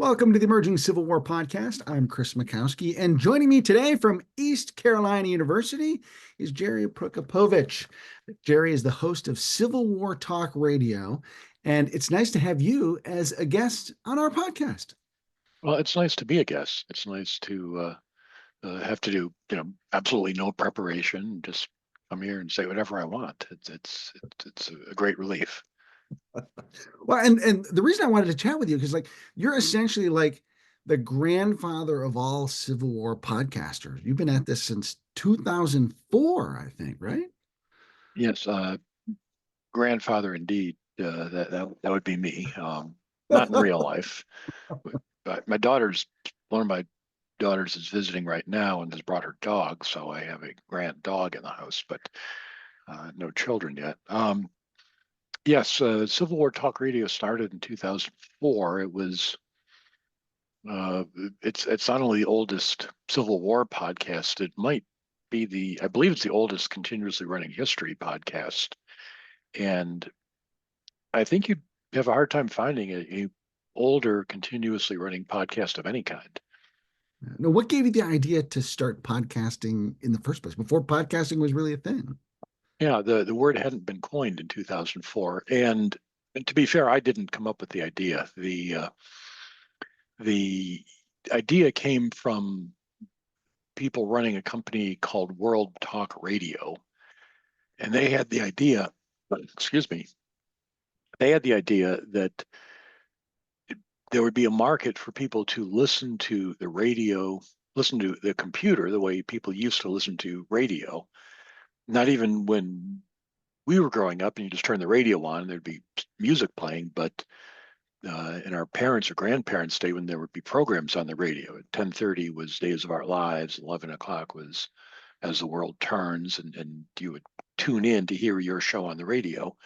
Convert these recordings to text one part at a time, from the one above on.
Welcome to the Emerging Civil War Podcast. I'm Chris Makowski, and joining me today from East Carolina University is Gerry Prokopowicz. Gerry is the host of Civil War Talk Radio, and it's nice to have you as a guest on our podcast. Well, it's nice to be a guest. It's nice to have to do, absolutely no preparation. Just come here and say whatever I want. It's a great relief. Well, and the reason I wanted to chat with you because you're essentially like the grandfather of all Civil War podcasters. You've been at this since 2004, I think, right? Yes, grandfather indeed. That would be me. Not in real life, but one of my daughters is visiting right now and has brought her dog, so I have a grand dog in the house, but no children yet. Yes, Civil War Talk Radio started in 2004. Uh, it's not only the oldest Civil War podcast, it might be I believe it's the oldest continuously running history podcast. And I think you'd have a hard time finding a older continuously running podcast of any kind. Now, what gave you the idea to start podcasting in the first place before podcasting was really a thing? Yeah, the word hadn't been coined in 2004. And to be fair, I didn't come up with the idea. The idea came from people running a company called World Talk Radio. And they had the idea, excuse me, they had the idea that there would be a market for people to listen to the radio, listen to the computer the way people used to listen to radio. Not even when we were growing up and you just turn the radio on and there'd be music playing, but in our parents' or grandparents' day when there would be programs on the radio. At 10:30 was Days of Our Lives, 11 o'clock was As the World Turns, and you would tune in to hear your show on the radio,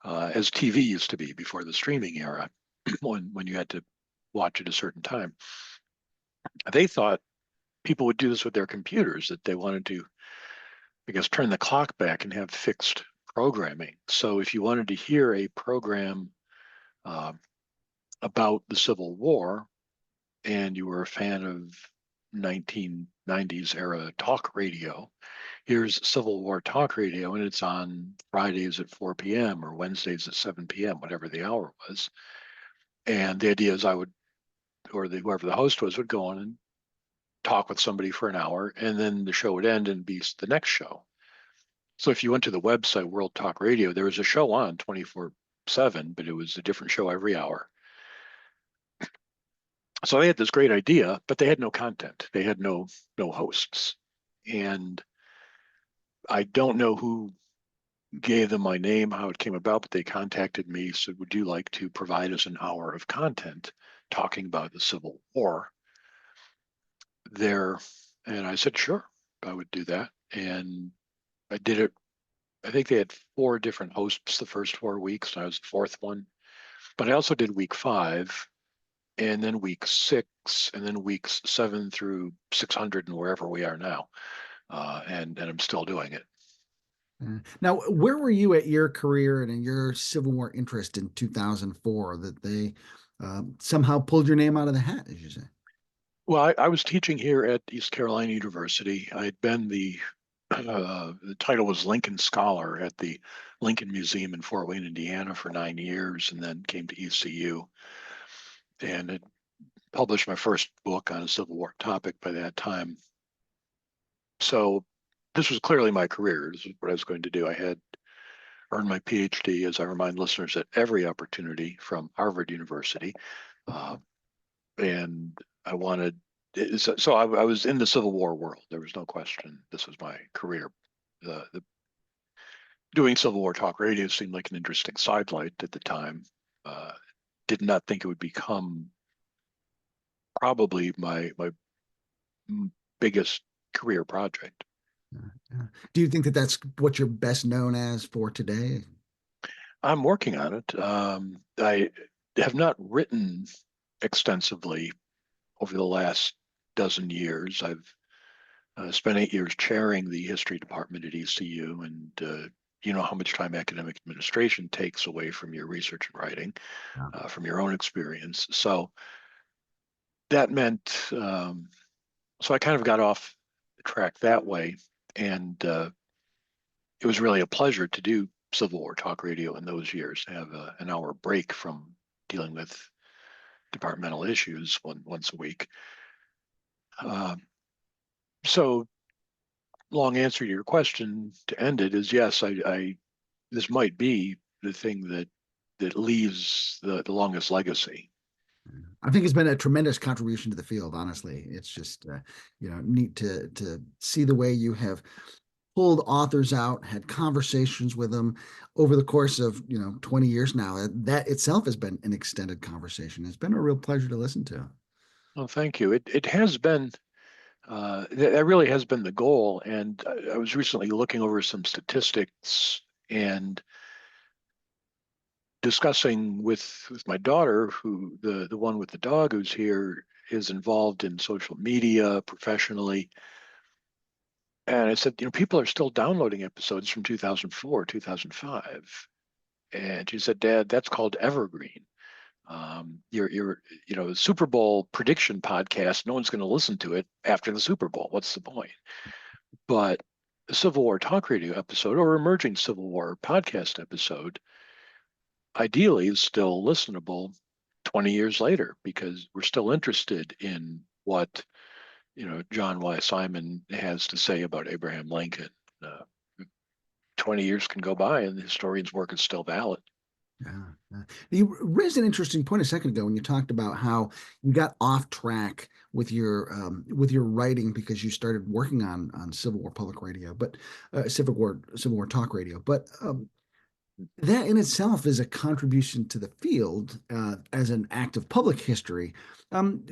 as TV used to be before the streaming era, when you had to watch at a certain time. They thought people would do this with their computers, that they wanted to, I guess, turn the clock back and have fixed programming. So if you wanted to hear a program uh, about the Civil War and you were a fan of 1990s era talk radio, here's Civil War Talk Radio, and it's on Fridays at 4 p.m. or Wednesdays at 7 p.m., whatever the hour was. And the idea is whoever the host was would go on and talk with somebody for an hour, and then the show would end and be the next show. So if you went to the website World Talk Radio, there was a show on 24/7, but it was a different show every hour. So they had this great idea, but they had no content. They had no hosts. And I don't know who gave them my name, how it came about, but they contacted me, said, would you like to provide us an hour of content talking about the Civil War there? And I said, sure, I would do that. And I did it. I think they had 4 different hosts the first 4 weeks, and I was the 4th one. But I also did week 5, and then week 6, and then weeks 7 through 600, and wherever we are now. And I'm still doing it. Now, where were you at your career and in your Civil War interest in 2004 that they somehow pulled your name out of the hat, as you say? Well, I was teaching here at East Carolina University. I'd been the title was Lincoln Scholar at the Lincoln Museum in Fort Wayne, Indiana for 9 years, and then came to ECU and had published my first book on a Civil War topic by that time. So this was clearly my career. This is what I was going to do. I had earned my PhD, as I remind listeners, at every opportunity from Harvard University. And I wanted, so I was in the Civil War world. There was no question. This was my career. Doing Civil War Talk Radio seemed like an interesting sidelight at the time. Did not think it would become probably my biggest career project. Do you think that that's what you're best known as for today? I'm working on it. I have not written extensively over the last dozen years. I've spent 8 years chairing the history department at ECU, and you know how much time academic administration takes away from your research and writing, Yeah. from your own experience. So that meant, so I kind of got off the track that way. And it was really a pleasure to do Civil War talk radio in those years, to have an hour break from dealing with departmental issues once a week. So long answer to your question to end it is yes, I this might be the thing that leaves the longest legacy. I think it's been a tremendous contribution to the field. Honestly, it's just neat to see the way you have pulled authors out, had conversations with them over the course of 20 years now. That itself has been an extended conversation. It's been a real pleasure to listen to. Well, thank you. It has been that really has been the goal. And I was recently looking over some statistics and discussing with my daughter, who the one with the dog who's here is involved in social media professionally. And I said, people are still downloading episodes from 2004, 2005. And she said, Dad, that's called evergreen. Your Super Bowl prediction podcast, no one's going to listen to it after the Super Bowl. What's the point? But a Civil War talk radio episode or emerging Civil War podcast episode ideally is still listenable 20 years later, because we're still interested in what John Y. Simon has to say about Abraham Lincoln. 20 years can go by and the historian's work is still valid. Yeah. You raised an interesting point a second ago when you talked about how you got off track with your writing because you started working on Civil War public radio, but Civil War talk radio. But that in itself is a contribution to the field as an act of public history. Um,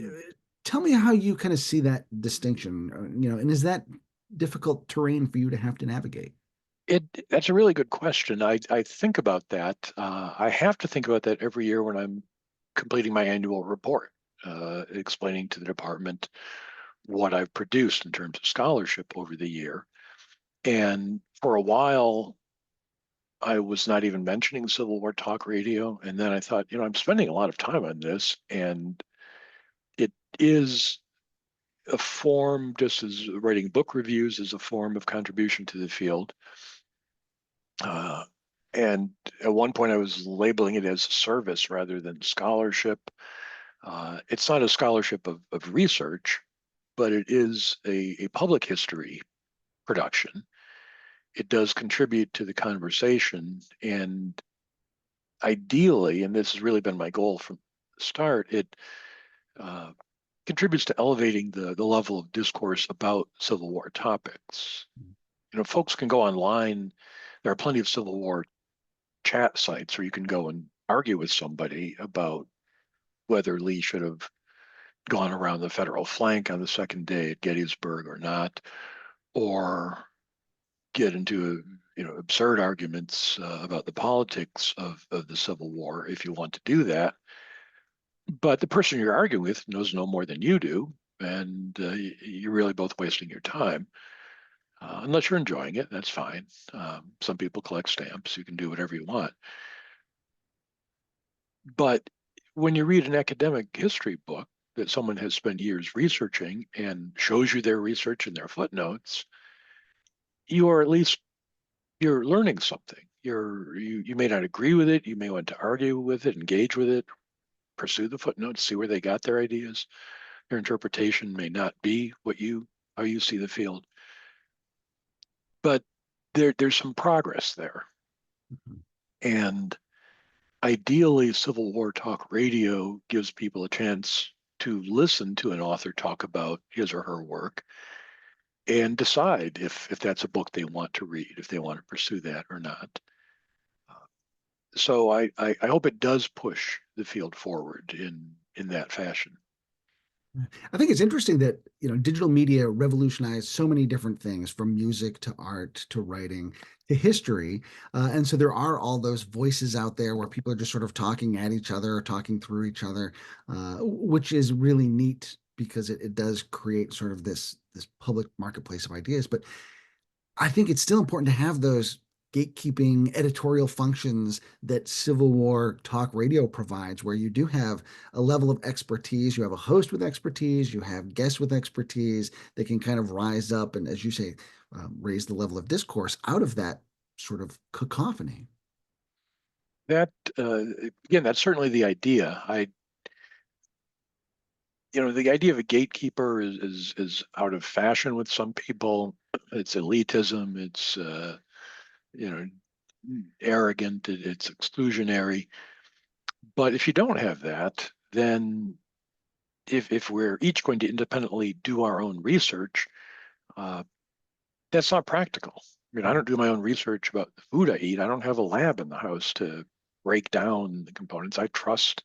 Tell me how you kind of see that distinction, and is that difficult terrain for you to have to navigate? That's a really good question. I think about that. I have to think about that every year when I'm completing my annual report, explaining to the department what I've produced in terms of scholarship over the year. And for a while, I was not even mentioning Civil War talk radio. And then I thought, I'm spending a lot of time on this, and it is a form, just as writing book reviews is a form of contribution to the field. And at one point, I was labeling it as service rather than scholarship. It's not a scholarship of research, but it is a public history production. It does contribute to the conversation. And ideally, and this has really been my goal from the start, it contributes to elevating the level of discourse about Civil War topics. Folks can go online. There are plenty of Civil War chat sites where you can go and argue with somebody about whether Lee should have gone around the federal flank on the second day at Gettysburg or not, or get into absurd arguments about the politics of the Civil War if you want to do that. But the person you're arguing with knows no more than you do, and you're really both wasting your time. Unless you're enjoying it, that's fine. Some people collect stamps. You can do whatever you want. But when you read an academic history book that someone has spent years researching and shows you their research and their footnotes, you are at least you're learning something. You may not agree with it. You may want to argue with it, engage with it, pursue the footnotes, see where they got their ideas. Their interpretation may not be how you see the field, but there's some progress there. Mhm. And ideally, Civil War talk radio gives people a chance to listen to an author talk about his or her work and decide if that's a book they want to read, if they want to pursue that or not. So I hope it does push the field forward in that fashion. I think it's interesting that digital media revolutionized so many different things, from music to art to writing to history, and so there are all those voices out there where people are just sort of talking at each other or talking through each other, which is really neat because it does create sort of this public marketplace of ideas. But I think it's still important to have those gatekeeping editorial functions that Civil War talk radio provides, where you do have a level of expertise. You have a host with expertise, you have guests with expertise that can kind of rise up and, as you say, raise the level of discourse out of that sort of cacophony. That again, that's certainly the idea. The idea of a gatekeeper is out of fashion with some people. It's elitism. It's you know, arrogant. It's exclusionary. But if you don't have that, then if we're each going to independently do our own research, uh, that's not practical. I mean, I don't do my own research about the food I eat. I don't have a lab in the house to break down the components. I trust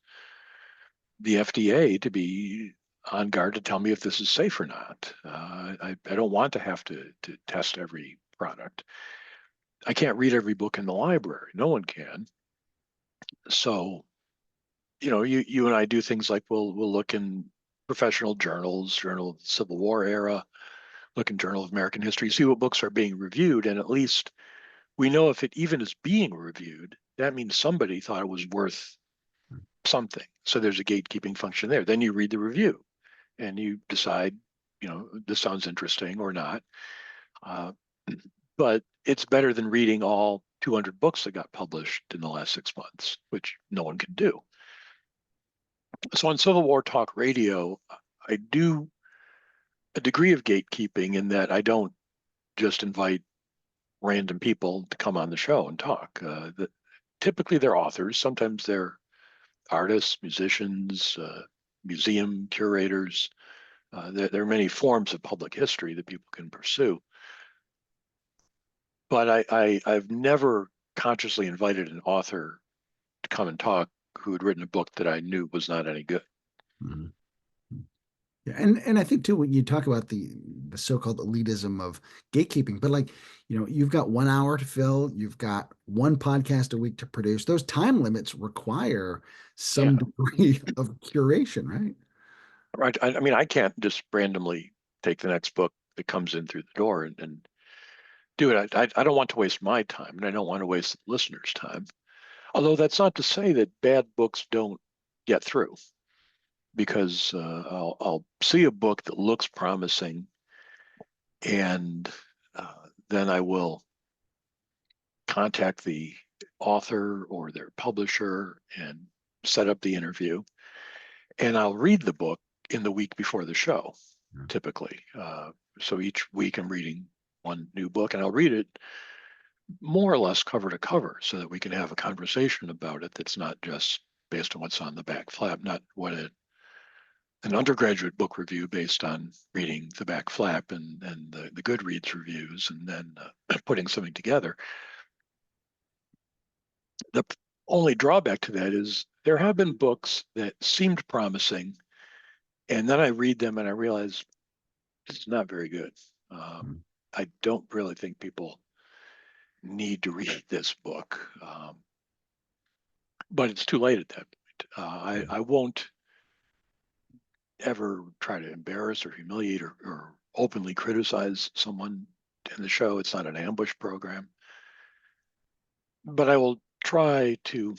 the FDA to be on guard to tell me if this is safe or not. I don't want to have to test every product. I can't read every book in the library. No one can. So, you and I do things like we'll look in professional journals, Journal of the Civil War era, look in Journal of American History, see what books are being reviewed, and at least we know if it even is being reviewed, that means somebody thought it was worth something. So there's a gatekeeping function there. Then you read the review and you decide, this sounds interesting or not. Uh, but it's better than reading all 200 books that got published in the last 6 months, which no one can do. So on Civil War Talk Radio, I do a degree of gatekeeping in that I don't just invite random people to come on the show and talk. Typically, they're authors. Sometimes they're artists, musicians, museum curators. There are many forms of public history that people can pursue. But I've never consciously invited an author to come and talk who had written a book that I knew was not any good. Mm-hmm. Yeah, and I think too when you talk about the so-called elitism of gatekeeping, but like, you've got 1 hour to fill, you've got one podcast a week to produce. Those time limits require Yeah, some degree of curation, right? right. I mean, I can't just randomly take the next book that comes in through the door and do it. I don't want to waste my time, and I don't want to waste the listeners' time. Although that's not to say that bad books don't get through, because I'll see a book that looks promising, and then I will contact the author or their publisher and set up the interview, and I'll read the book in the week before the show, Yeah. typically. So each week I'm reading one new book, and I'll read it more or less cover to cover so that we can have a conversation about it that's not just based on what's on the back flap, not what an undergraduate book review based on reading the back flap and the Goodreads reviews and then putting something together. The only drawback to that is there have been books that seemed promising, and then I read them and I realize it's not very good. Mm. I don't really think people need to read this book, but it's too late at that point. I won't ever try to embarrass or humiliate or openly criticize someone in the show. It's not an ambush program, but I will try to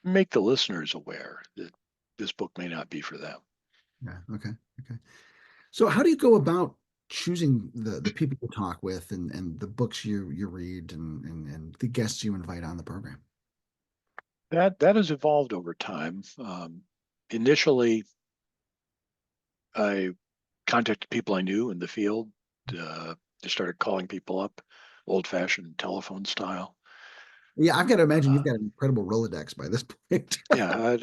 make the listeners aware that this book may not be for them. Yeah. Okay. Okay. So how do you go about choosing the people you talk with and the books you read and the guests you invite on the program? That has evolved over time. Initially, I contacted people I knew in the field. I started calling people up, old-fashioned telephone style. Yeah, I've got to imagine Uh, you've got an incredible Rolodex by this point. yeah,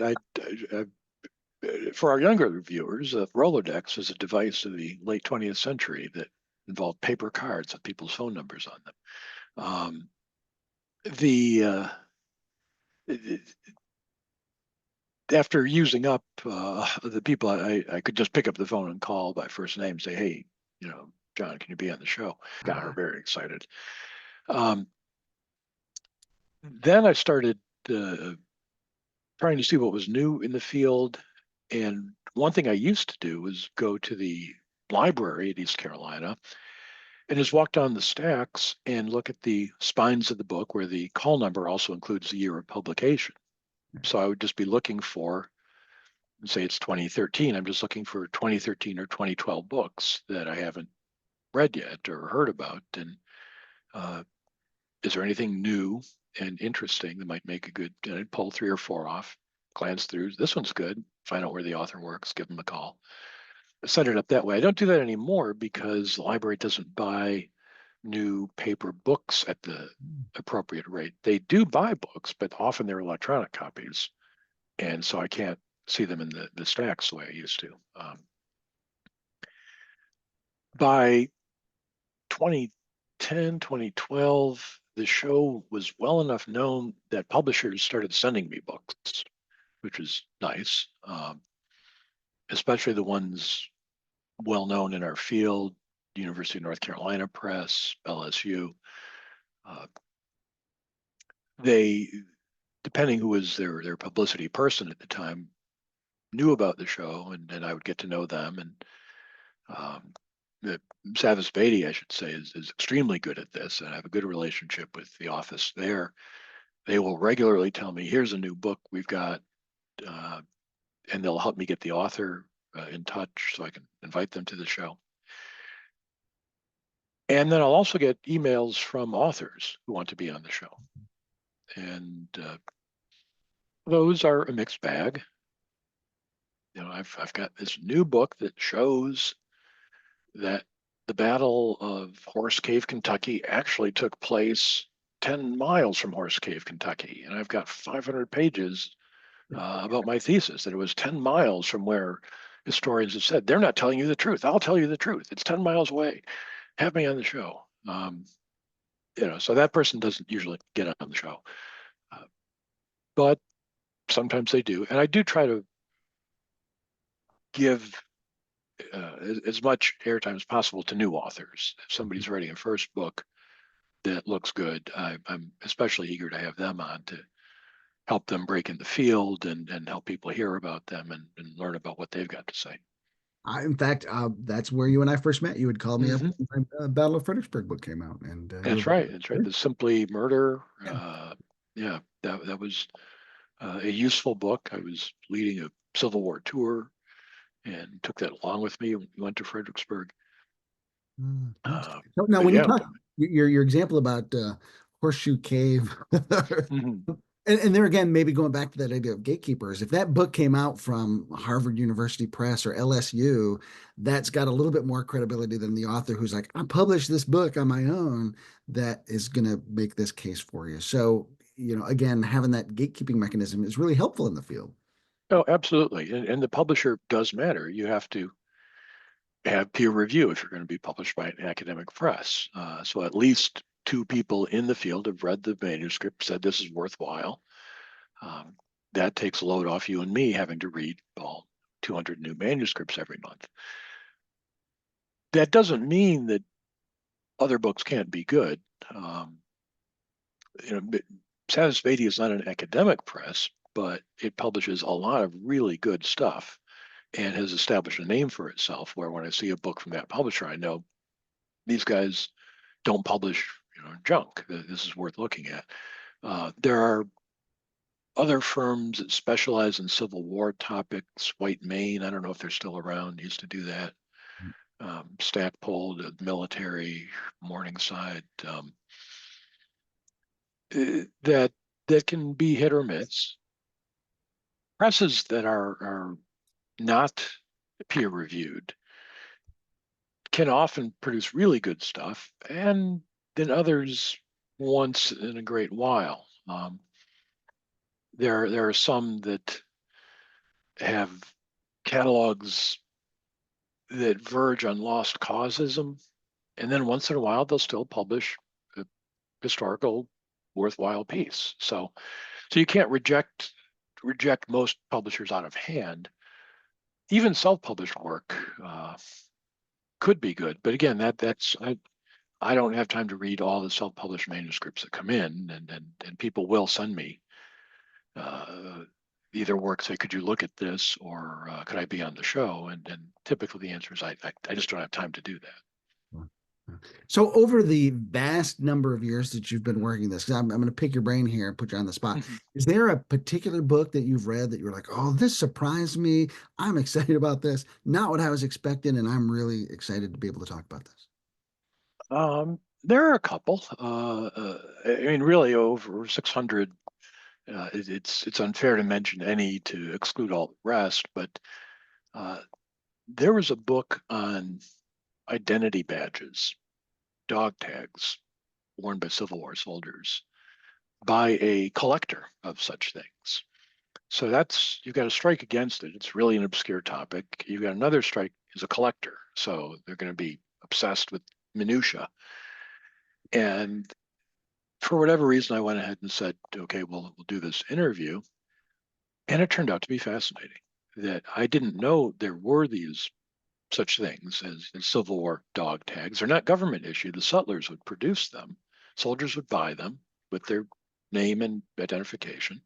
for our younger viewers, Rolodex was a device of the late 20th century that involved paper cards with people's phone numbers on them. Um, the After using up the people, I could just pick up the phone and call by first name, say, "Hey, John, can you be on the show?" Got her very excited. Um, then I started trying to see what was new in the field, and one thing I used to do was go to the library at East Carolina and just walk down the stacks and look at the spines of the book where the call number also includes the year of publication. So I would just be looking for, say it's 2013, I'm just looking for 2013 or 2012 books that I haven't read yet or heard about. And is there anything new and interesting that might make a good, I'd pull 3 or 4 off, glance through, this one's good, find out where the author works, give them a call. Set it up that way. I don't do that anymore because the library doesn't buy new paper books at the appropriate rate. They do buy books, but often they're electronic copies. And so I can't see them in the stacks the way I used to. By 2010, 2012, the show was well enough known that publishers started sending me books, which was nice, especially the ones well known in our field, University of North Carolina Press, LSU. They, depending who was their publicity person at the time, knew about the show, and I would get to know them. And the Savas Beatty, I should say, is extremely good at this, and I have a good relationship with the office there. They will regularly tell me, "Here's a new book we've got," and they'll help me get the author in touch so I can invite them to the show. And then I'll also get emails from authors who want to be on the show, and those are a mixed bag. I've got this new book that shows that the Battle of Horse Cave, Kentucky actually took place 10 miles from Horse Cave, Kentucky. And I've got 500 pages about my thesis that it was 10 miles from where historians have said, they're not telling you the truth. I'll tell you the truth. It's 10 miles away. Have me on the show. So that person doesn't usually get on the show. But sometimes they do. And I do try to give as much airtime as possible to new authors. If somebody's writing a first book that looks good, I'm especially eager to have them on to help them break in the field and help people hear about them and learn about what they've got to say. In fact, that's where you and I first met. You had called me up Mm-hmm. when Battle of Fredericksburg book came out, and you That's were right. That's right. The Simply Murder. yeah. Yeah, that was a useful book. I was leading a Civil War tour and took that along with me when we went to Fredericksburg. Nice. So now, But when you yeah. talk your example about Horseshoe Cave, Mhm. and there again, maybe going back to that idea of gatekeepers, if that book came out from Harvard University Press or LSU, that's got a little bit more credibility than the author who's like, I published this book on my own, that is going to make this case for you. So, again, having that gatekeeping mechanism is really helpful in the field. Oh, absolutely. And the publisher does matter. You have to have peer review if you're going to be published by an academic press. So at least 2 people in the field have read the manuscript, said this is worthwhile. That takes a load off you and me having to read all 200 new manuscripts every month. That doesn't mean that other books can't be good. Savas Beatty is not an academic press, but it publishes a lot of really good stuff and has established a name for itself, where when I see a book from that publisher, I know these guys don't publish junk. This is worth looking at. There are other firms that specialize in Civil War topics. White Mane, I don't know if they're still around, used to do that. Stackpole, the military, Morningside, that can be hit or miss. Presses that are not peer reviewed can often produce really good stuff, and then others once in a great while. There are some that have catalogs that verge on lost causism, and then once in a while they'll still publish a historical, worthwhile piece. So you can't reject most publishers out of hand. Even self-published work could be good, but again, that's I don't have time to read all the self-published manuscripts that come in, and people will send me either work, say, could you look at this, or could I be on the show? And typically the answer is I just don't have time to do that. So over the vast number of years that you've been working this, 'cause I'm going to pick your brain here and put you on the spot. Mhm. Is there a particular book that you've read that you're like, oh, this surprised me. I'm excited about this. Not what I was expecting, and I'm really excited to be able to talk about this. There are a couple. I mean, really, over 600. It's unfair to mention any to exclude all the rest, but uh, there was a book on identity badges, dog tags worn by Civil War soldiers by a collector of such things. So that's you've got a strike against it. It's really an obscure topic. You've got another strike as a collector, so they're going to be obsessed with minutia. And for whatever reason, I went ahead and said, okay, well, we'll do this interview. And it turned out to be fascinating that I didn't know there were these such things as Civil War dog tags. They're not government issued. The settlers would produce them. Soldiers would buy them with their name and identification.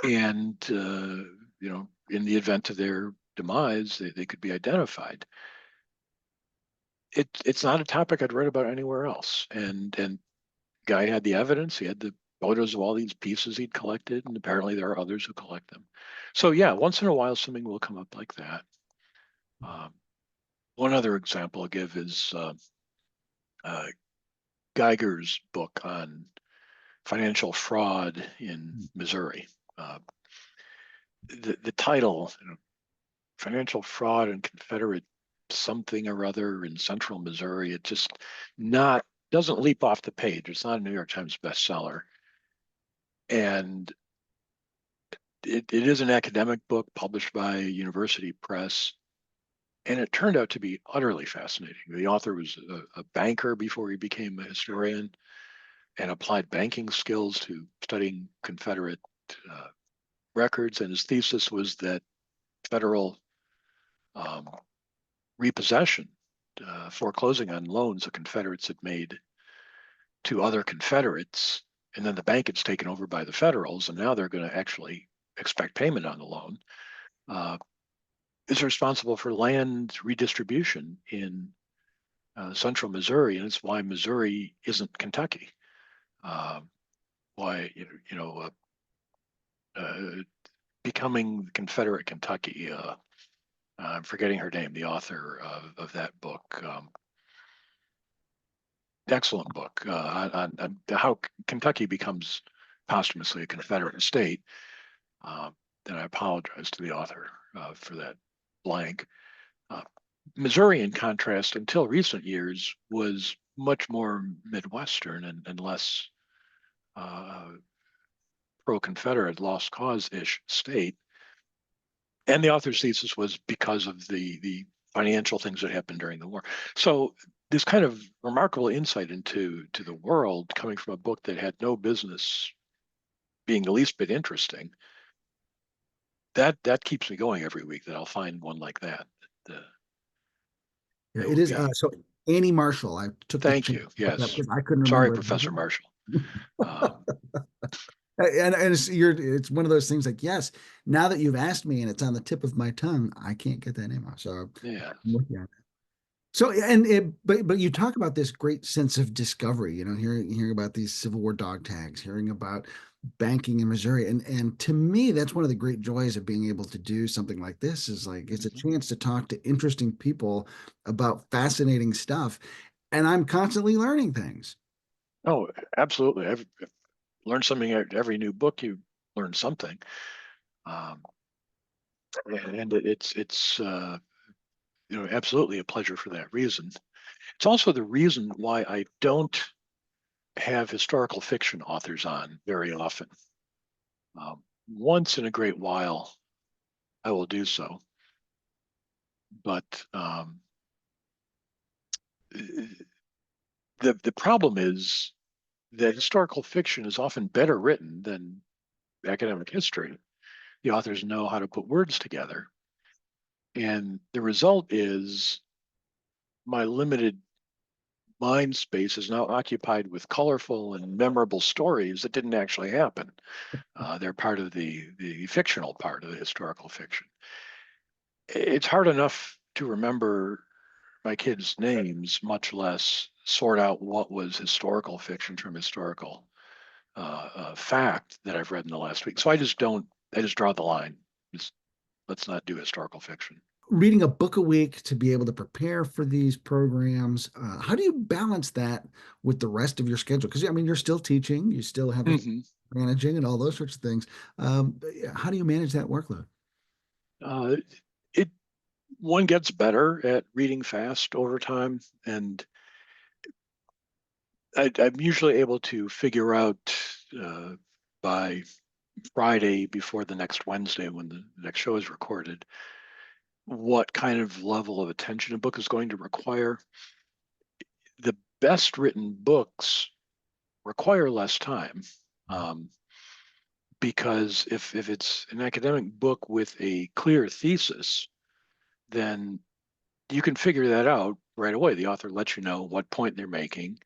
And, in the event of their demise, they could be identified. It's not a topic I'd read about anywhere else. And guy had the evidence. He had the photos of all these pieces he'd collected, and apparently there are others who collect them. So yeah, once in a while something will come up like that. Um, One other example I'll give is uh, Geiger's book on financial fraud in Missouri. Uh, the title, Financial Fraud and Confederate something or other in central Missouri, it just not doesn't leap off the page. It's not a New York Times bestseller. And it is an academic book published by a university press, and it turned out to be utterly fascinating. The author was a banker before he became a historian and applied banking skills to studying Confederate uh, records. And his thesis was that federal um, repossession, foreclosing on loans the Confederates had made to other Confederates, and then the bank gets taken over by the Federals, and now they're going to actually expect payment on the loan. Uh, is responsible for land redistribution in central Missouri, and it's why Missouri isn't Kentucky. Uh, why uh, becoming Confederate Kentucky. I'm forgetting her name, the author of that book. Excellent book on how Kentucky becomes posthumously a Confederate state. And I apologize to the author for that blank. Uh, Missouri, in contrast, until recent years, was much more Midwestern and less uh, pro-Confederate, lost cause-ish state. And the author's thesis was because of the financial things that happened during the war. So this kind of remarkable insight into the world coming from a book that had no business being the least bit interesting, that keeps me going every week. That I'll find one like that. That, Yeah, that it will is. be. So Annie Marshall, I took the Thank chance you. to look up Yes. because I couldn't Sorry, remember. Professor Marshall. Um, And it's one of those things like, yes, now that you've asked me and it's on the tip of my tongue, I can't get that name off. So I'm yeah. looking at it. So and but you talk about this great sense of discovery, hearing about these Civil War dog tags, hearing about banking in Missouri. And to me, that's one of the great joys of being able to do something like this is like it's a Mhm. chance to talk to interesting people about fascinating stuff. And I'm constantly learning things. Oh, absolutely. I've learned something every new book. You learn something, um, and it's absolutely a pleasure for that reason. It's also the reason why I don't have historical fiction authors on very often. Once in a great while, I will do so, but the problem is that historical fiction is often better written than academic history. The authors know how to put words together, and the result is my limited mind space is now occupied with colorful and memorable stories that didn't actually happen. They're part of the fictional part of the historical fiction. It's hard enough to remember my kids' names, much less sort out what was historical fiction from historical fact that I've read in the last week. So I just don't. I just draw the line. Just let's not do historical fiction. Reading a book a week to be able to prepare for these programs, how do you balance that with the rest of your schedule? Because I mean, you're still teaching, you still have a Hmm. managing and all those sorts of things. How do you manage that workload? Uh, it One gets better at reading fast over time, and I'm usually able to figure out uh, by Friday before the next Wednesday when the next show is recorded what kind of level of attention a book is going to require. The best written books require less time, um, because if it's an academic book with a clear thesis, then you can figure that out right away. The author lets you know what point they're making.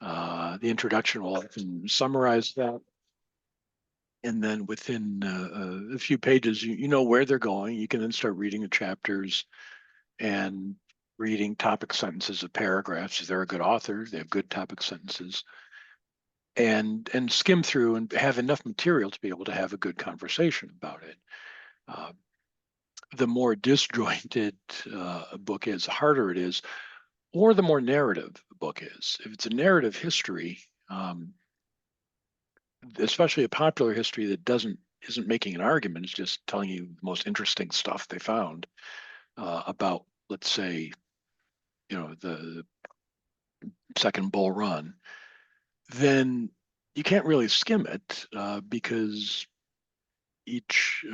The introduction will often summarize that. And then within a few pages, you know where they're going. You can then start reading the chapters and reading topic sentences of paragraphs. If they're a good author, they have good topic sentences, and skim through and have enough material to be able to have a good conversation about it. Uh, the more disjointed a book is, the harder it is, or the more narrative a book is. If it's a narrative history, especially a popular history that doesn't isn't making an argument, it's just telling you the most interesting stuff they found about, let's say, the Second Bull Run, then you can't really skim it because each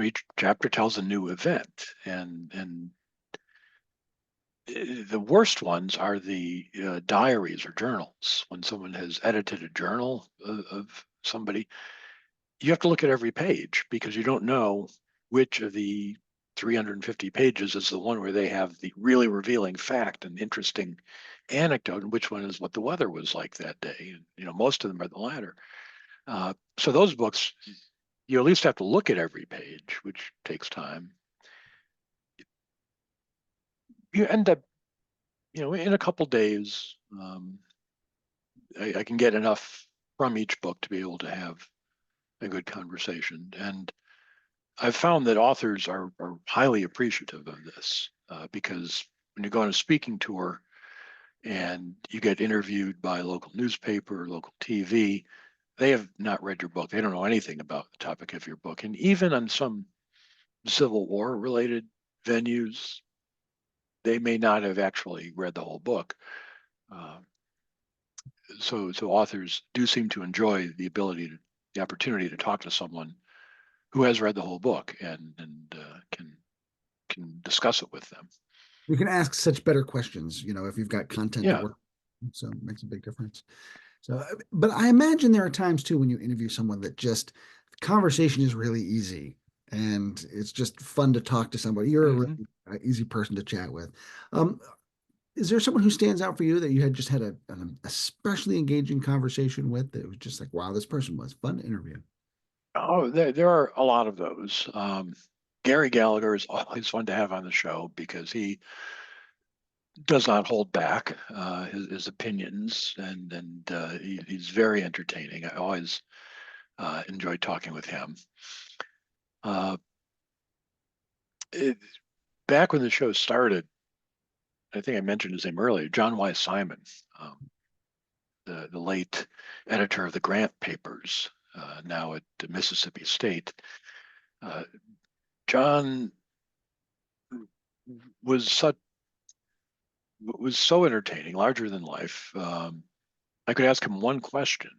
each chapter tells a new event, and the worst ones are the diaries or journals. When someone has edited a journal of somebody, you have to look at every page because you don't know which of the 350 pages is the one where they have the really revealing fact and interesting anecdote, and which one is what the weather was like that day. And most of them are the latter. So those books, you at least have to look at every page, which takes time. You end up, in a couple days, I can get enough from each book to be able to have a good conversation. And I've found that authors are highly appreciative of this because when you go on a speaking tour and you get interviewed by a local newspaper, local TV, they have not read your book. They don't know anything about the topic of your book. And even on some Civil War related venues, they may not have actually read the whole book. Uh, so authors do seem to enjoy the opportunity to talk to someone who has read the whole book and can discuss it with them. You can ask such better questions, if you've got content to Yeah. work. So it makes a big difference. So, but I imagine there are times too when you interview someone that just the conversation is really easy and it's just fun to talk to somebody. You're a Hmm. really easy person to chat with. Um, is there someone who stands out for you that you had just had an especially engaging conversation with that was just like, wow, this person was fun to interview? Oh, there are a lot of those. Gary Gallagher is always fun to have on the show because he does not hold back his opinions, and he's very entertaining. I always enjoy talking with him. Uh, it, Back when the show started, I think I mentioned his name earlier, John Y. Simon, um, the late editor of the Grant Papers, now at Mississippi State. Uh, John was such was so entertaining, larger than life. I could ask him one question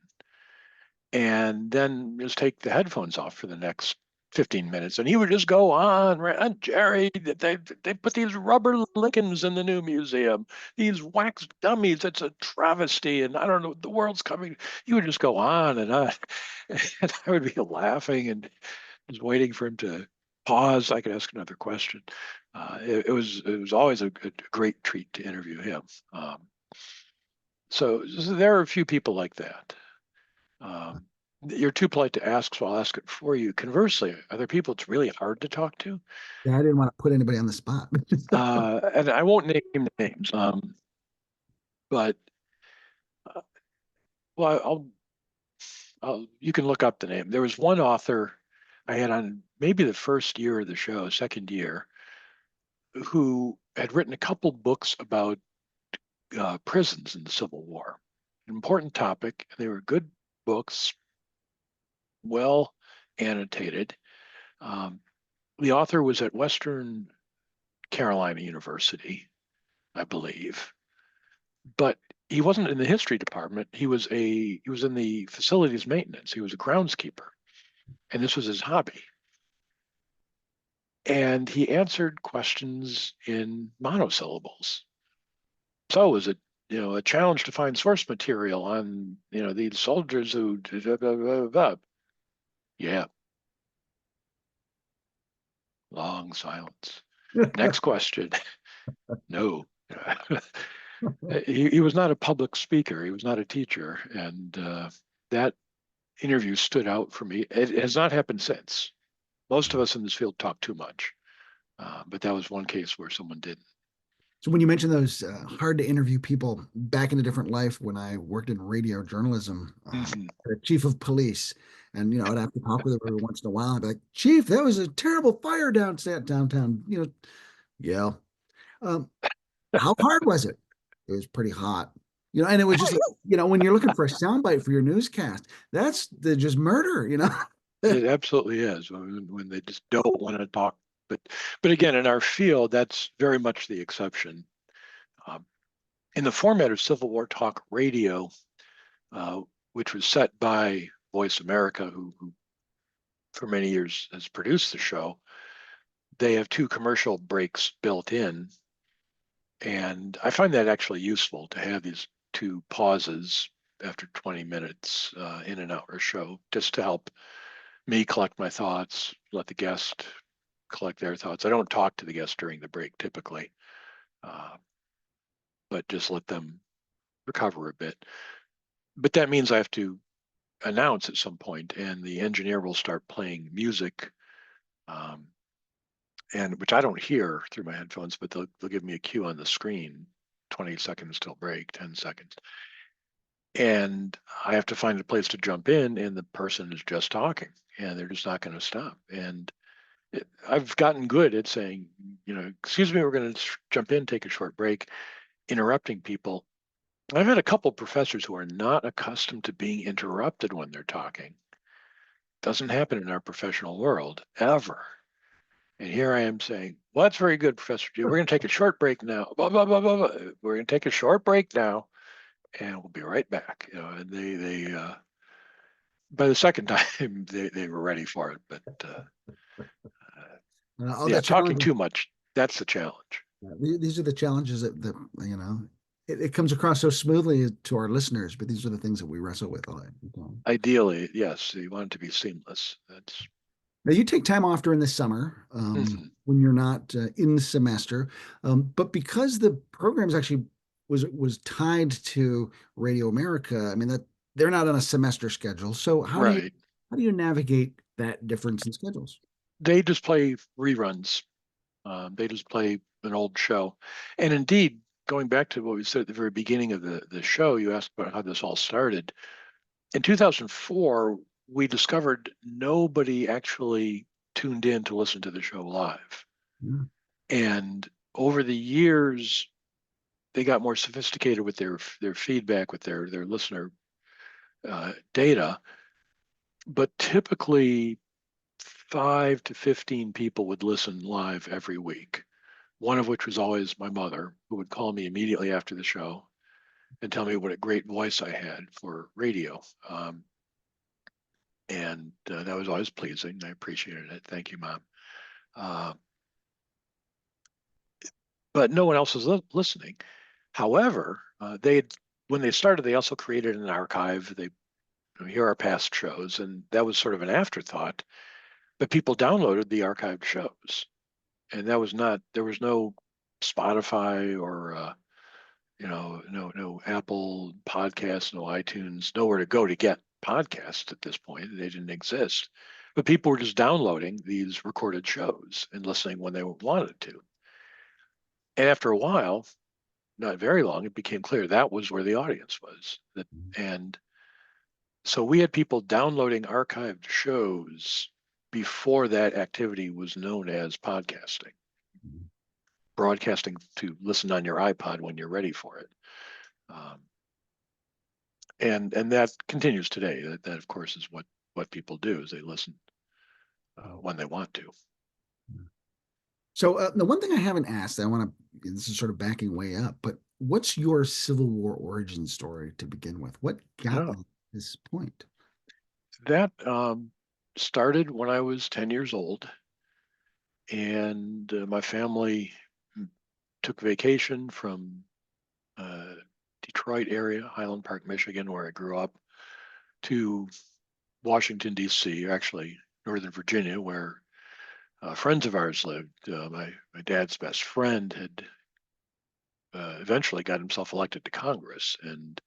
and then just take the headphones off for the next 15 minutes, and he would just go on, right? And Jerry, they put these rubber Lincolns in the new museum, these wax dummies. It's a travesty, and I don't know, the world's coming. He would just go on and on, and I would be laughing and just waiting for him to pause. I could ask another question. It was always a great treat to interview him. So there are a few people like that. Um, You're too polite to ask, so I'll ask it for you. Conversely, are there people it's really hard to talk to? Yeah, I didn't want to put anybody on the spot. And I won't name names, but well, you can look up the name. There was one author I had on maybe the first year of the show, second year, who had written a couple books about prisons in the Civil War. An important topic. They were good books, well annotated. Um, the author was at Western Carolina University, I believe, but he wasn't in the history department. He was in the facilities maintenance. He was a groundskeeper, and this was his hobby. And he answered questions in monosyllables. So it was a challenge to find source material on these soldiers who blah, blah, blah, blah. Yeah, long silence. Next question. No. He was not a public speaker. He was not a teacher, and that interview stood out for me. It has not happened since. Most of us in this field talk too much, but that was one case where someone didn't. So when you mentioned those hard to interview people back in a different life, when I worked in radio journalism, Mhm. the chief of police, and I'd have to talk with him every once in a while. I'd be like, "Chief, that was a terrible fire downtown." Yeah. Um, how hard was it? It was pretty hot. And it was just like, when you're looking for a soundbite for your newscast, that's the just murder. It absolutely is when they just don't want to talk. But again, in our field, that's very much the exception. Um, in the format of Civil War talk radio, uh, which was set by Voice America, who for many years has produced the show, they have two commercial breaks built in. And I find that actually useful to have these two pauses after 20 minutes in an hour show, just to help me collect my thoughts, let the guest collect their thoughts. I don't talk to the guest during the break typically, uh, but just let them recover a bit. But that means I have to announce at some point, and the engineer will start playing music, um, and which I don't hear through my headphones, but they'll give me a cue on the screen, 20 seconds till break, 10 seconds. And I have to find a place to jump in, and the person is just talking, and they're just not going to stop. And I've gotten good at saying, excuse me, we're going to jump in, take a short break, interrupting people. I've had a couple of professors who are not accustomed to being interrupted when they're talking. Doesn't happen in our professional world ever. And here I am saying, well, that's very good, Professor G. We're going to take a short break now. Blah, blah, blah, blah, blah. We're going to take a short break now, and we'll be right back. And they by the second time they were ready for it. But The yeah, talking challenges. too much, that's the challenge. These are the challenges it comes across so smoothly to our listeners, but these are the things that we wrestle with all the time. Ideally, yes, you want it to be seamless. That's Now you take time off during the summer mhm. when you're not in the semester, but because the programs actually was tied to Radio America, I mean that they're not on a semester schedule. So Right. how do you navigate that difference in schedules? They just play reruns. They just play an old show. And indeed, going back to what we said at the very beginning of the show, you asked about how this all started. In 2004, we discovered nobody actually tuned in to listen to the show live. Yeah. And over the years, they got more sophisticated with their feedback, with their listener data. But typically, 5 to 15 people would listen live every week. One of which was always my mother, who would call me immediately after the show and tell me what a great voice I had for radio. And that was always pleasing. I appreciated it. Thank you, Mom. Uh, but no one else was listening. However, when they started, they also created an archive. They here are past shows, and that was sort of an afterthought. But people downloaded the archived shows, and that was not there was no Spotify or no Apple Podcasts, no iTunes, nowhere to go to get podcasts at this point. They didn't exist. But people were just downloading these recorded shows and listening when they wanted to. And after a while, not very long, it became clear that was where the audience was. And so we had people downloading archived shows before that activity was known as podcasting, broadcasting to listen on your iPod when you're ready for it. Um, and that continues today. That of course is what people do, is they listen when they want to. So the one thing I haven't asked, I want to, this is sort of backing way up, but what's your Civil War origin story to begin with? What got Yeah, you to this point? that started when I was 10 years old, and my family took vacation from uh, Detroit area, Highland Park, Michigan, where I grew up, to Washington, D.C., actually Northern Virginia, where friends of ours lived. My dad's best friend had eventually got himself elected to Congress, and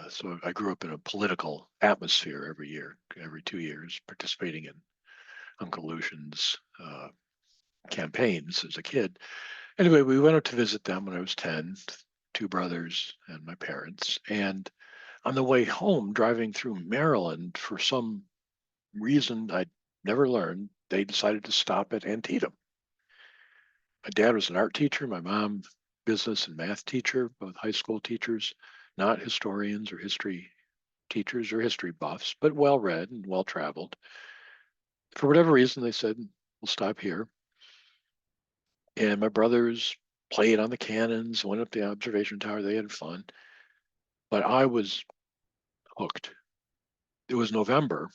so I grew up in a political atmosphere every year, every 2 years, participating in Uncle Lucian's campaigns as a kid. Anyway, we went out to visit them when I was 10, two brothers and my parents. And on the way home, driving through Maryland, for some reason I never learned, they decided to stop at Antietam. My dad was an art teacher, my mom, business and math teacher, both high school teachers, not historians or history teachers or history buffs, but well read and well traveled. For whatever reason, they said, we'll stop here. And my brothers played on the cannons, went up the observation tower. They had fun. But I was hooked. It was November.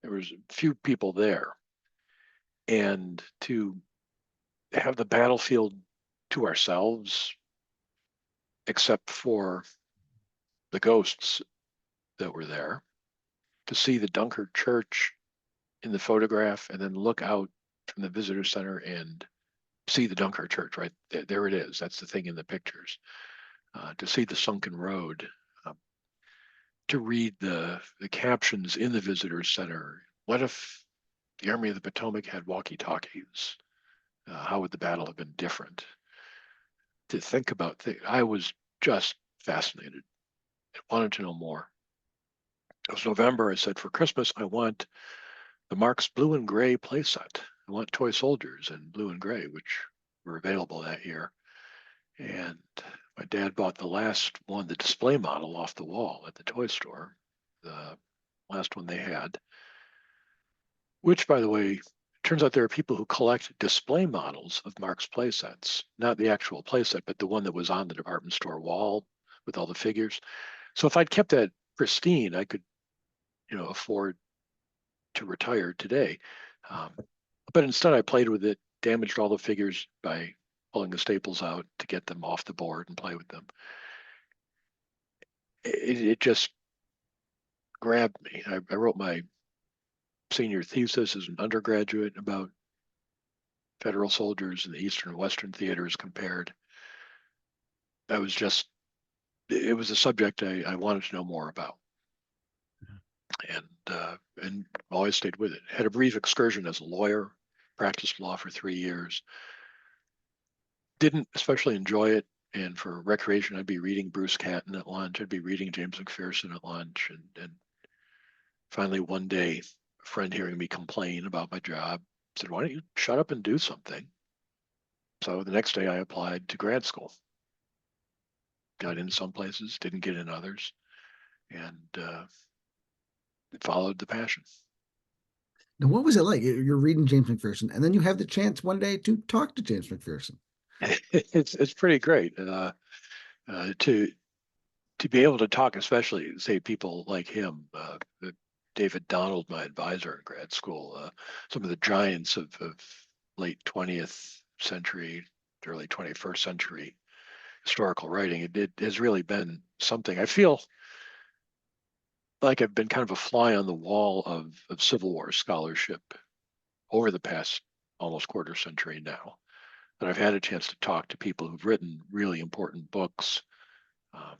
There was a few people there. And to have the battlefield to ourselves, except for the ghosts that were there, to see the Dunkirk Church in the photograph and then look out from the visitor center and see the Dunkirk Church, right? There it is. That's the thing in the pictures. To see the sunken road, to read the captions in the visitor center. What if the Army of the Potomac had walkie-talkies? How would the battle have been different? To think about things, I was just fascinated. I wanted to know more. It was November. I said, for Christmas, I want the Marx blue and gray playset. I want toy soldiers in blue and gray, which were available that year. And my dad bought the last one, the display model, off the wall at the toy store, the last one they had, which, by the way, turns out there are people who collect display models of Marx playsets, not the actual playset, but the one that was on the department store wall with all the figures. So if I'd kept that pristine, I could, afford to retire today. Um, but instead, I played with it, damaged all the figures by pulling the staples out to get them off the board and play with them. It just grabbed me. I wrote my senior thesis as an undergraduate about Federal soldiers in the Eastern and Western theaters compared. I was just, it was a subject I wanted to know more about, and always stayed with it. Had a brief excursion as a lawyer, practiced law for 3 years. Didn't especially enjoy it. And for recreation, I'd be reading Bruce Catton at lunch. I'd be reading James McPherson at lunch. And finally, one day, a friend hearing me complain about my job said, "Why don't you shut up and do something?" So the next day, I applied to grad school. Got in some places, didn't get in others, and followed the passion. Now, what was it like? You're reading James McPherson, and then you have the chance one day to talk to James McPherson. It's pretty great to be able to talk, especially say people like him, David Donald, my advisor in grad school, some of the giants of late 20th century, early 21st century historical writing. It has really been something. I feel like I've been kind of a fly on the wall of Civil War scholarship over the past almost quarter century now. That I've had a chance to talk to people who've written really important books, um,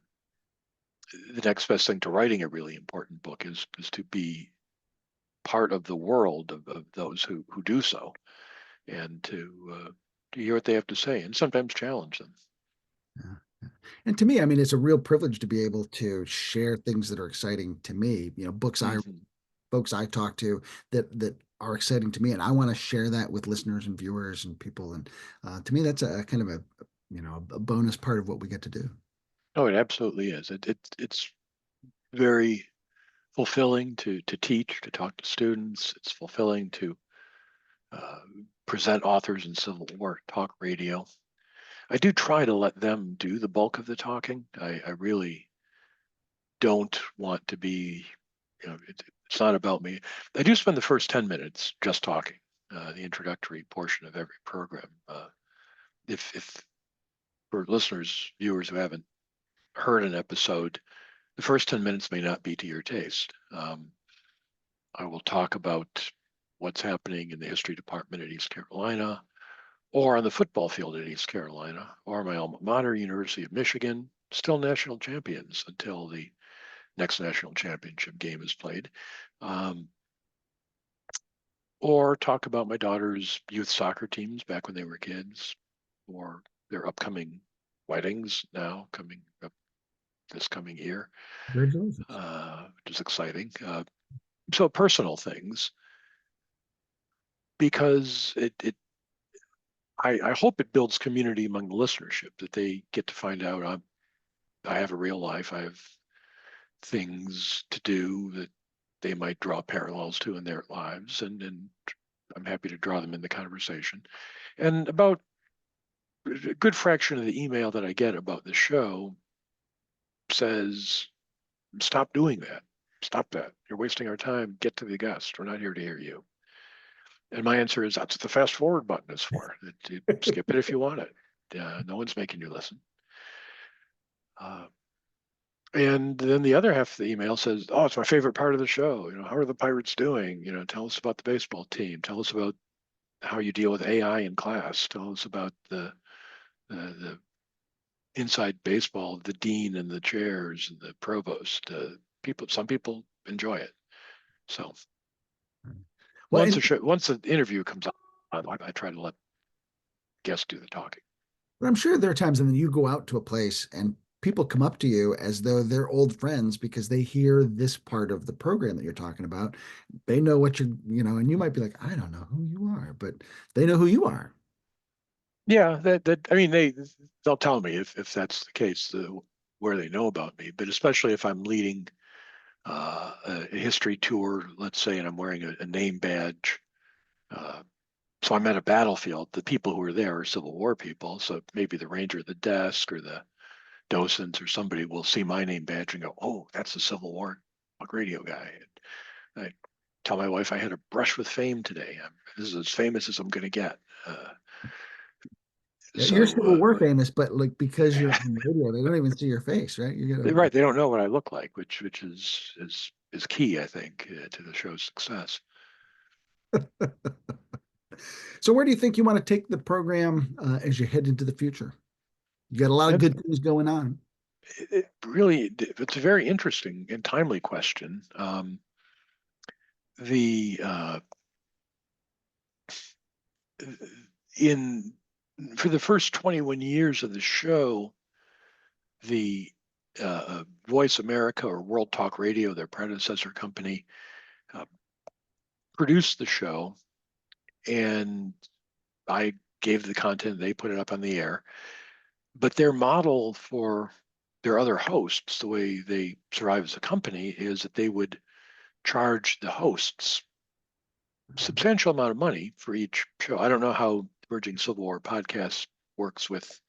the next best thing to writing a really important book is to be part of the world of those who do so, and to hear what they have to say, and sometimes challenge them. Yeah. Yeah. And to me, I mean, it's a real privilege to be able to share things that are exciting to me. Books Hmm. folks I talk to that are exciting to me, and I want to share that with listeners and viewers and people. And to me, that's a kind of a bonus part of what we get to do. Oh, it absolutely is. It's very fulfilling to teach, to talk to students. It's fulfilling to uh, present authors in Civil War talk radio. I do try to let them do the bulk of the talking. I really don't want to be, it's not about me. I do spend the first 10 minutes just talking, the introductory portion of every program. If for listeners, viewers who haven't heard an episode, the first 10 minutes may not be to your taste. I will talk about what's happening in the history department at East Carolina, or on the football field at East Carolina, or my alma mater, University of Michigan, still national champions until the next national championship game is played. Um, or talk about my daughter's youth soccer teams back when they were kids, or their upcoming weddings now coming up this coming year, Congratulations. which is exciting. So personal things, because I hope it builds community among the listenership, that they get to find out I have a real life. I have things to do that they might draw parallels to in their lives, and I'm happy to draw them in the conversation. And about a good fraction of the email that I get about the show says, "Stop doing that. Stop that. You're wasting our time. Get to the guest. We're not here to hear you." And my answer is, that's what the fast forward button is for. You skip it if you want it. No one's making you listen. Uh, and then the other half of the email says, "Oh, it's my favorite part of the show. How are the Pirates doing? Tell us about the baseball team. Tell us about how you deal with AI in class. Tell us about the inside baseball, the dean and the chairs and the provost." Some people enjoy it. So Well, once the interview comes on, I try to let guests do the talking. but I'm sure there are times when you go out to a place and people come up to you as though they're old friends because they hear this part of the program that you're talking about. They know what and you might be like, I don't know who you are, but they know who you are. Yeah, that I mean they'll tell me if that's the case, where they know about me. But especially if I'm leading a history tour, let's say, and I'm wearing a name badge. Uh, so I'm at a battlefield. The people who are there are Civil War people. So maybe the ranger at the desk or the docents or somebody will see my name badge and go, "Oh, that's the Civil War talk radio guy." And I tell my wife I had a brush with fame today. This is as famous as I'm going to get. Uh, Yeah, you're so Civil War famous, but like because you're on radio, they don't even see your face, right? You get right, they don't know what I look like, which is key, I think, to the show's success. So where do you think you want to take the program as you head into the future? You got a lot of That's good things going on. it's a very interesting and timely question. The in For the first 21 years of the show, the Voice America or World Talk Radio, their predecessor company, uh, produced the show, and I gave the content. They put it up on the air. But their model for their other hosts, the way they survive as a company, is that they would charge the hosts substantial amount of money for each show. I don't know how Emerging Civil War podcast works with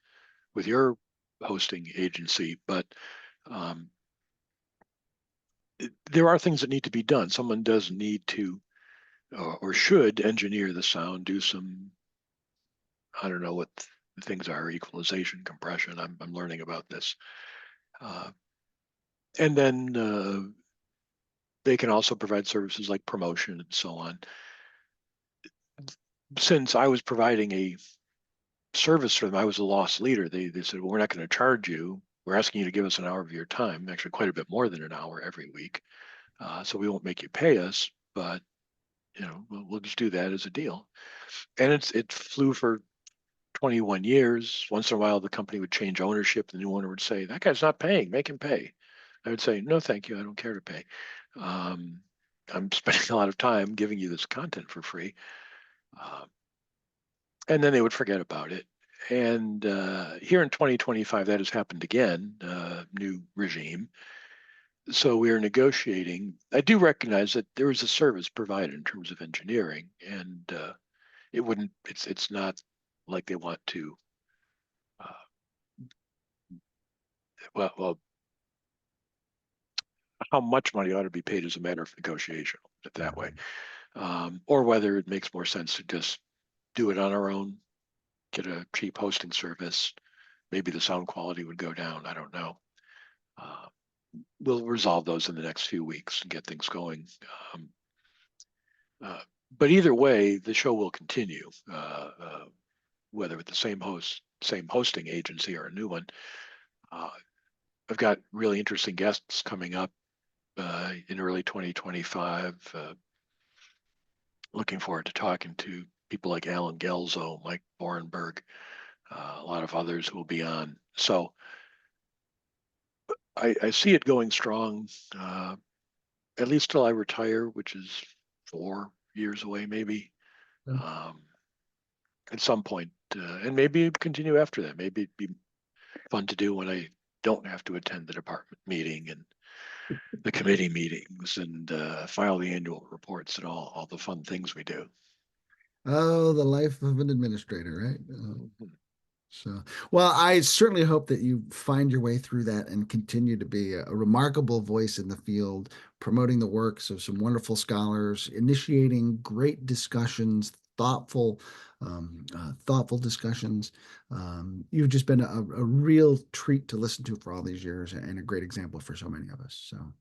your hosting agency, but um, there are things that need to be done. Someone does need to or should engineer the sound, do some, I don't know what the things are, equalization, compression. I'm learning about this. Uh, and then they can also provide services like promotion and so on. Since I was providing a service for them, I was a loss leader. They said, "Well, we're not going to charge you. we're asking you to give us an hour of your time, actually quite a bit more than an hour every week. So we won't make you pay us, but we'll just do that as a deal. And it flew for 21 years. Once in a while, the company would change ownership. The new owner would say, "That guy's not paying. Make him pay." I would say, "No, thank you. I don't care to pay. Um, I'm spending a lot of time giving you this content for free." Uh, and then they would forget about it. And here in 2025, that has happened again, new regime. So we are negotiating. I do recognize that there is a service provided in terms of engineering, and it's not like they want to, uh, well, how much money ought to be paid is a matter of negotiation, put it that way. Or whether it makes more sense to just do it on our own, get a cheap hosting service. Maybe the sound quality would go down. I don't know. Uh, we'll resolve those in the next few weeks and get things going. Um, uh, but either way, the show will continue, whether with the same hosting agency or a new one. I've got really interesting guests coming up in early 2025. Looking forward to talking to people like Alan Gelzo, Mike Borenberg, a lot of others who will be on. So I see it going strong, at least till I retire, which is 4 years away, maybe. Yeah. At some point, and maybe continue after that. Maybe it'd be fun to do when I don't have to attend the department meeting and the committee meetings and file the annual reports and all the fun things we do. Oh, the life of an administrator, right? Mhm. So, well, I certainly hope that you find your way through that and continue to be a remarkable voice in the field, promoting the works of some wonderful scholars, initiating great discussions, thoughtful discussions. You've just been a real treat to listen to for all these years and a great example for so many of us. So,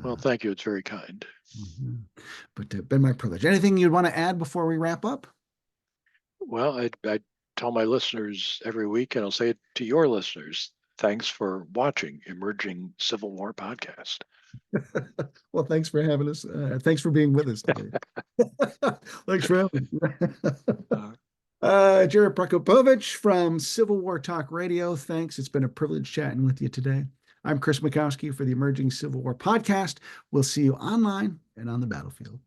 Well, uh, thank you. It's very kind. mhm. But been my privilege. Anything you'd want to add before we wrap up? Well, I tell my listeners every week, and I'll say it to your listeners. Thanks for watching Emerging Civil War Podcast. Well, thanks for having us. Thanks for being with us today. Thanks for having me. Uh, Gerry Prokopowicz from Civil War Talk Radio. Thanks. It's been a privilege chatting with you today. I'm Chris Mikowski for the Emerging Civil War Podcast. We'll see you online and on the battlefield.